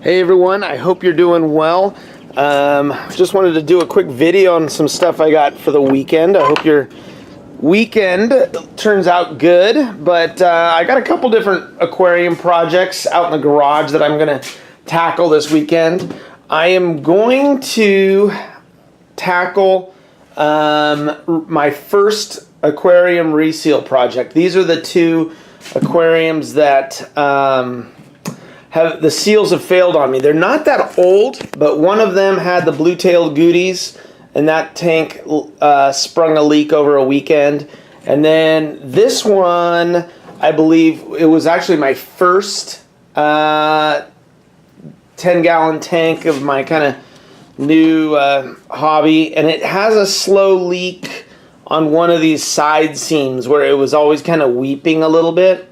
Hey everyone, I hope you're doing well. Just wanted to do a quick video on some stuff I got for the weekend. I hope your weekend turns out good, but I got a couple different aquarium projects out in the garage that I'm going to tackle this weekend. I am going to tackle my first aquarium reseal project. These are the two aquariums that the seals have failed on me. They're not that old, but one of them had the blue-tailed gooties, and that tank sprung a leak over a weekend. And then this one, I believe it was actually my first 10-gallon tank of my kind of new hobby, and it has a slow leak on one of these side seams where it was always kind of weeping a little bit.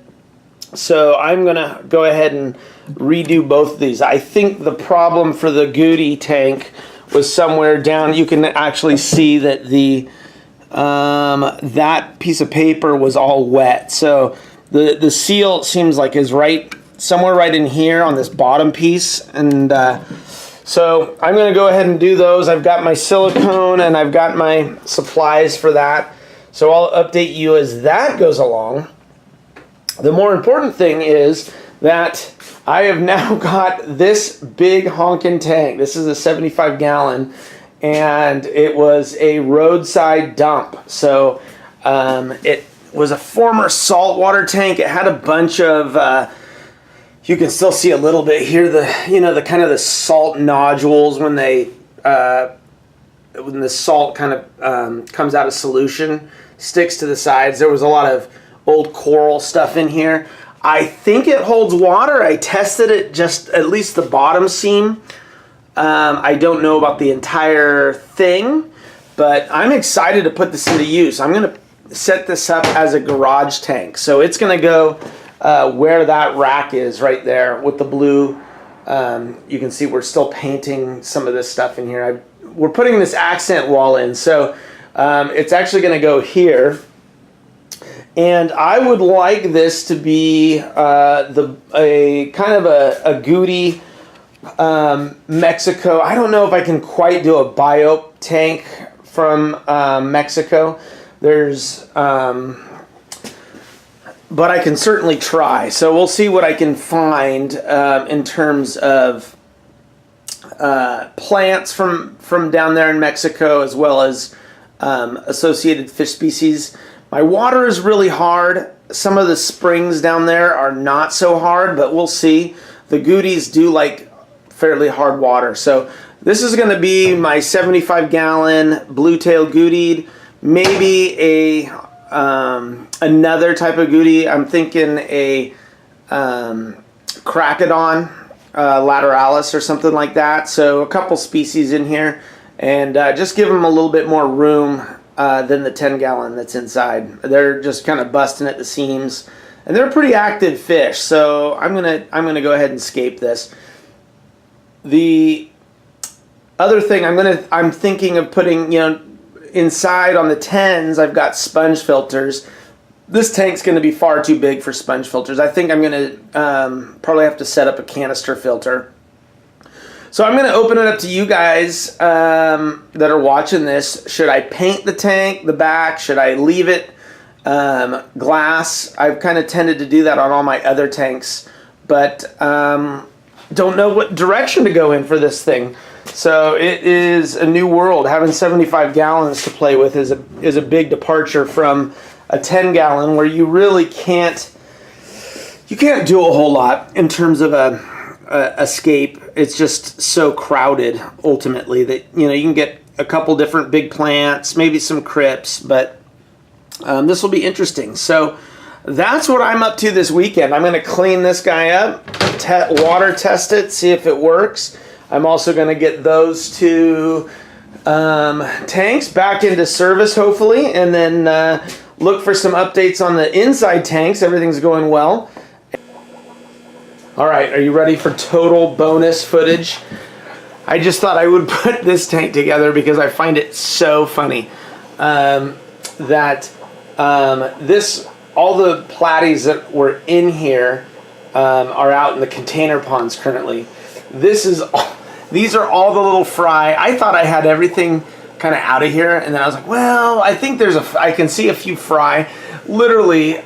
So I'm going to go ahead and redo both of these. I think the problem for the goodie tank was somewhere down. You can actually see that the that piece of paper was all wet. So the seal seems like is right somewhere right in here on this bottom piece. And so I'm going to go ahead and do those. I've got my silicone and I've got my supplies for that. So I'll update you as that goes along. The more important thing is that I have now got this big honkin' tank. This is a 75-gallon, and it was a roadside dump. So it was a former saltwater tank. It had a bunch of, you can still see a little bit here, the kind of the salt nodules when they when the salt kind of comes out of solution, sticks to the sides. There was a lot of old coral stuff in here. I think it holds water. I tested it, just at least the bottom seam. I don't know about the entire thing, but I'm excited to put this into use. I'm going to set this up as a garage tank. So it's going to go where that rack is right there with the blue. You can see we're still painting some of this stuff in here. We're putting this accent wall in, so it's actually going to go here. And I would like this to be a kind of a goodie Mexico. I don't know if I can quite do a bio tank from Mexico. But I can certainly try. So we'll see what I can find in terms of plants from down there in Mexico, as well as associated fish species. My water is really hard. Some of the springs down there are not so hard, but we'll see. The goodies do like fairly hard water. So this is going to be my 75-gallon blue-tailed goodied. Maybe another type of goodie. I'm thinking a Cracodon lateralis or something like that. So a couple species in here, and just give them a little bit more room than the 10-gallon that's inside. They're just kind of busting at the seams, and they're pretty active fish. So I'm gonna go ahead and scape this. The other thing I'm thinking of putting, inside on the 10s, I've got sponge filters. This tank's going to be far too big for sponge filters. I think I'm going to probably have to set up a canister filter. So I'm going to open it up to you guys that are watching this. Should I paint the tank, the back? Should I leave it glass? I've kind of tended to do that on all my other tanks, but don't know what direction to go in for this thing. So it is a new world. Having 75 gallons to play with is a big departure from a 10-gallon where you really can't do a whole lot in terms of a escape. It's just so crowded ultimately that you can get a couple different big plants, maybe some crypts, but this will be interesting. So that's what I'm up to this weekend. I'm going to clean this guy up, water test it, see if it works. I'm also going to get those two tanks back into service hopefully, and then look for some updates on the inside tanks. Everything's going well. All right, are you ready for total bonus footage? I just thought I would put this tank together because I find it so funny that all the platies that were in here are out in the container ponds currently. this is all, these are all the little fry. I thought I had everything kind of out of here, and then I was like, well, I think I can see a few fry. Literally,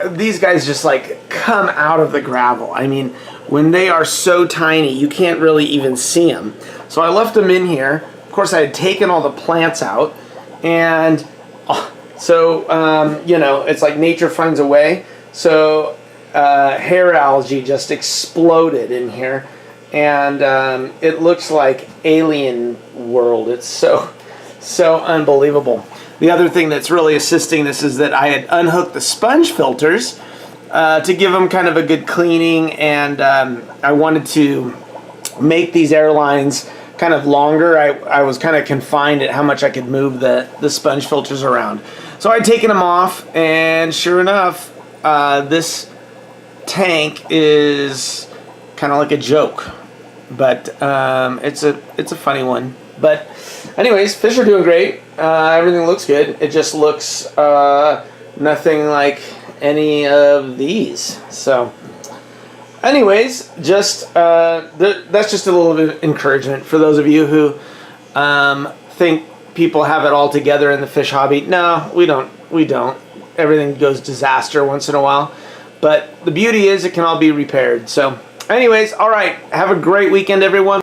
these guys just like come out of the gravel. I mean, when they are so tiny, you can't really even see them. So I left them in here. Of course, I had taken all the plants out, and so you know, it's like nature finds a way. So hair algae just exploded in here, and it looks like alien world. It's so unbelievable. The other thing that's really assisting this is that I had unhooked the sponge filters to give them kind of a good cleaning, and I wanted to make these airlines kind of longer. I was kind of confined at how much I could move the sponge filters around. So I'd taken them off, and sure enough, this tank is kind of like a joke, but it's a funny one. But anyways, fish are doing great. Everything looks good. It just looks nothing like any of these. So anyways, just that's just a little bit of encouragement for those of you who think people have it all together in the fish hobby. No, we don't. We don't. Everything goes disaster once in a while. But the beauty is it can all be repaired. So anyways, all right. Have a great weekend, everyone.